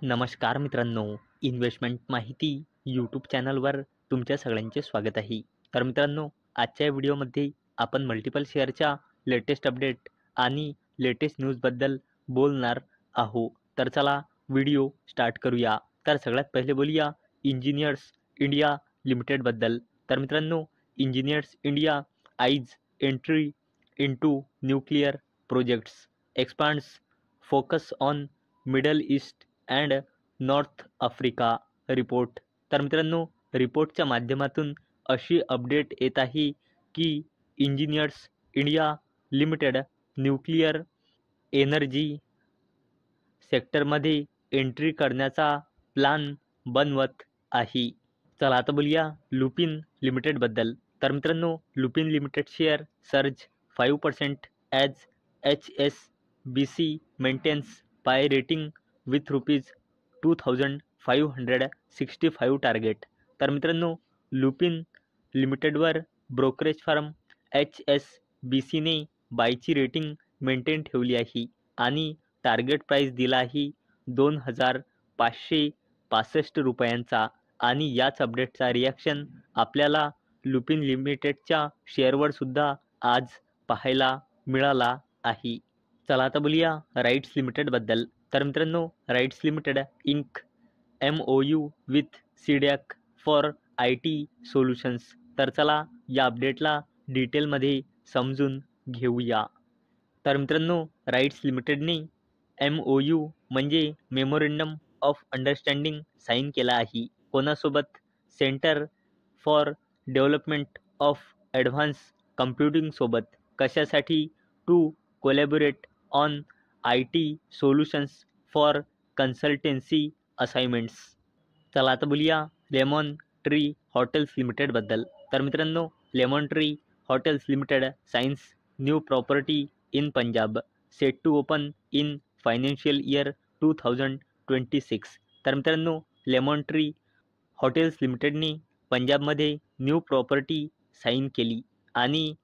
नमस्कार मित्रांनो, इन्व्हेस्टमेंट माहिती यूट्यूब चॅनलवर तुमच्या सगळ्यांचे स्वागत आहे. तर मित्रांनो, आजच्या व्हिडिओमध्ये आपण मल्टिपल शेअरच्या लेटेस्ट अपडेट आणि लेटेस्ट न्यूजबद्दल बोलणार आहोत. तर चला व्हिडिओ स्टार्ट करूया. तर सगळ्यात पहिले बोलूया इंजिनियर्स इंडिया लिमिटेडबद्दल. तर मित्रांनो, engineers India eyes entry into nuclear projects expands focus on middle east and north Africa report. तर मित्रांनो, रिपोर्टच्या माध्यमातून अशी अपडेट येत आहे की engineers India limited nuclear energy सेक्टरमध्ये एंट्री करण्याचा प्लान बनवत आहे. चला आता बोलूया लुपिन लिमिटेडबद्दल. तर मित्रांनो, Lupin limited share surge 5% as HSBC maintains buy rating with ₹2565 target. तर मित्रांनो, लुपिन लिमिटेडवर ब्रोकरेज फर्म HSBCने बायची रेटिंग मेंटेन ठेवली आहे आणि टार्गेट प्राईस दिला आहे ₹2565 आणि याच अपडेटचा रिॲक्शन आपल्याला लुपिन लिमिटेडच्या शेअरवर सुद्धा आज पाहायला मिळाला आहे. चला आता बोलूया राईट्स लिमिटेडबद्दल. तर मित्रांनो, RITES limited ink MOU with CDAC for IT solutions. तर चला या अपडेटला डिटेलमध्ये समजून घेऊया. तर मित्रांनो, राईट्स लिमिटेडने MOU म्हणजे मेमोरेंडम ऑफ अंडरस्टँडिंग साईन केला आहे. कोणासोबत? Centre for development of advance computing सोबत. कशासाठी? To collaborate on IT solutions for consultancy assignments. चला आता बोलूया लेमॉन ट्री हॉटेल्स लिमिटेडबद्दल. तर मित्रांनो, Lemon Tree Hotels limited signs new property in Punjab set to open in financial year 2026. तर मित्रांनो, लेमॉन ट्री हॉटेल्स लिमिटेडने पंजाबमध्ये न्यू प्रॉपर्टी साईन केली आणि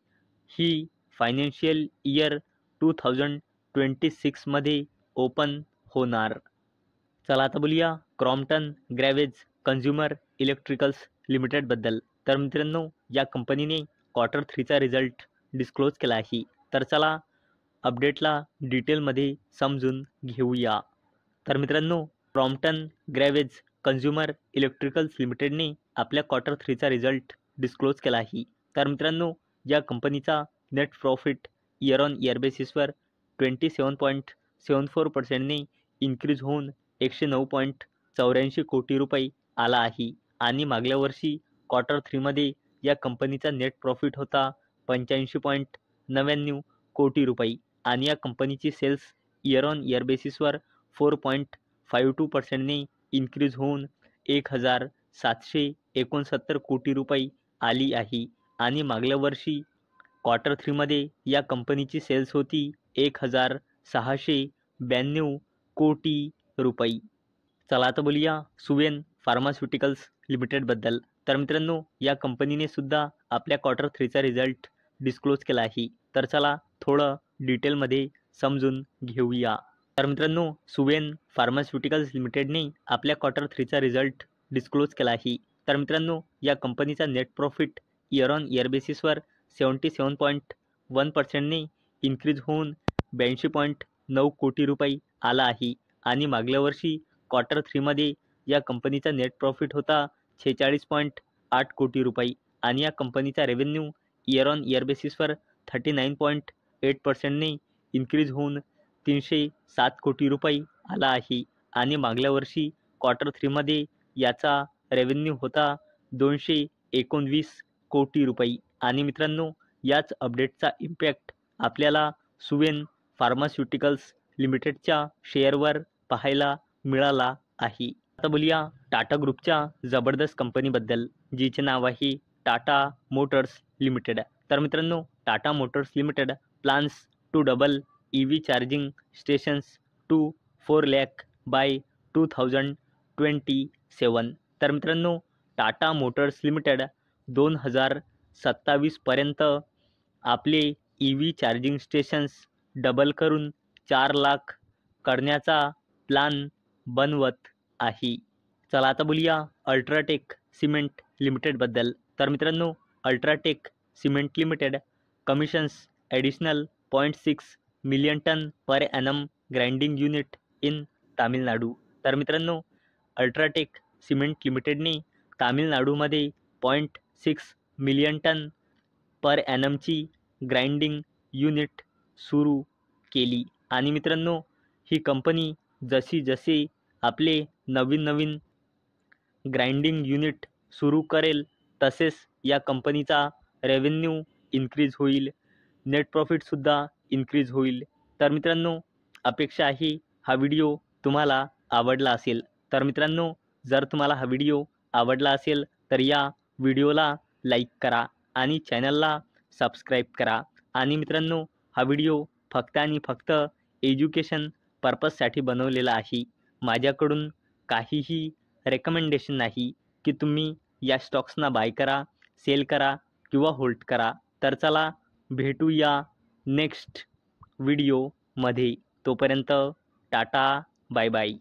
ही फायनान्शियल इयर 2026मध्ये ओपन होणार. चला आता बोलूया क्रॉम्प्टन ग्रॅव्हेज कन्झ्युमर इलेक्ट्रिकल्स लिमिटेडबद्दल. तर मित्रांनो, या कंपनीने Q3चा रिझल्ट डिस्क्लोज केला आहे. तर चला अपडेटला डिटेलमध्ये समजून घेऊया. तर मित्रांनो, क्रॉम्प्टन ग्रॅव्हेज कन्झ्युमर इलेक्ट्रिकल्स लिमिटेडने आपल्या Q3चा रिझल्ट डिस्क्लोज केला आहे. तर मित्रांनो, या कंपनीचा net profit year on year बेसिसवर 27.74%ने इन्क्रीज होऊन 109.84 कोटी रुपये आला आहे आणि मागल्या वर्षी Q3मध्ये या कंपनीचा नेट प्रॉफिट होता 85.99 कोटी रुपये आणि या कंपनीची सेल्स इयर ऑन इयर बेसिसवर 4.52%ने इन्क्रीज होऊन 1769 कोटी रुपये आली आहे आणि मागल्या वर्षी Q3मध्ये या कंपनीची सेल्स होती 1692 कोटी रुपये. चला आता बोलूया सुवेन फार्मास्युटिकल्स लिमिटेडबद्दल. तर मित्रांनो, या कंपनीने सुद्धा आपल्या Q3चा रिझल्ट डिस्क्लोज केला आहे. तर चला थोडं डिटेलमध्ये समजून घेऊया. तर मित्रांनो, सुवेन फार्मास्युटिकल्स लिमिटेडने आपल्या Q3चा रिझल्ट डिस्क्लोज केला आहे. तर मित्रांनो, या कंपनीचा net profit year on year बेसिसवर 77.1%ने इन्क्रीज होऊन 82.9 कोटी रुपये आला आहे आणि मागल्या वर्षी Q3मध्ये या कंपनीचा नेट प्रॉफिट होता 46.8 कोटी रुपये आणि या कंपनीचा रेव्हेन्यू इयर ऑन इयर बेसिसवर 39.8%ने इन्क्रीज होऊन 307 कोटी रुपये आला आहे आणि मागल्या वर्षी Q3मध्ये याचा रेव्हेन्यू होता 219 कोटी रुपये. आणि मित्रांनो, याच अपडेटचा इम्पॅक्ट आपल्याला सुवेन फार्मास्युटिकल्स लिमिटेडच्या शेअरवर पाहायला मिळाला आहे. आता बोलूया टाटा ग्रुपच्या जबरदस्त कंपनीबद्दल, जिचे नाव आहे टाटा मोटर्स लिमिटेड. तर मित्रांनो, Tata motors limited plans to double EV charging stations to 4 lakh by 2027. तर मित्रांनो, टाटा मोटर्स लिमिटेड 2027पर्यंत आपले EV चार्जिंग स्टेशन्स डबल करून 4 लाख करण्याचा प्लान बनवत आहे. चला आता बोलूया अल्ट्राटेक सिमेंट लिमिटेडबद्दल. तर मित्रांनो, UltraTech cement limited commissions additional 0.6 million ton per annum grinding unit in Tamil Nadu. तर मित्रांनो, अल्ट्राटेक सिमेंट लिमिटेडने तामिळनाडूमध्ये 0.6 मिलियन टन पर ॲनमची ग्राइंडिंग युनिट सुरू केली. आणि मित्रांनो, ही कंपनी जशी आपले नवीन ग्राइंडिंग युनिट सुरू करेल तसेच या कंपनीचा रेव्हेन्यू इन्क्रीज होईल, नेट प्रॉफिटसुद्धा इन्क्रीज होईल. तर मित्रांनो, अपेक्षा आहे हा व्हिडिओ तुम्हाला आवडला असेल. तर मित्रांनो, जर तुम्हाला हा व्हिडिओ आवडला असेल तर या व्हिडिओला लाईक करा आणि चॅनलला सबस्क्राईब करा. आणि मित्रांनो, हा व्हिडिओ फक्त आणि फक्त एज्युकेशन पर्पजसाठी बनवलेला आहे. माझ्याकडून काहीही रेकमेंडेशन नाही की तुम्ही या स्टॉक्सना बाय करा, सेल करा किंवा होल्ड करा. तर चला भेटूया नेक्स्ट व्हिडिओमध्ये. तोपर्यंत टाटा, बाय बाय.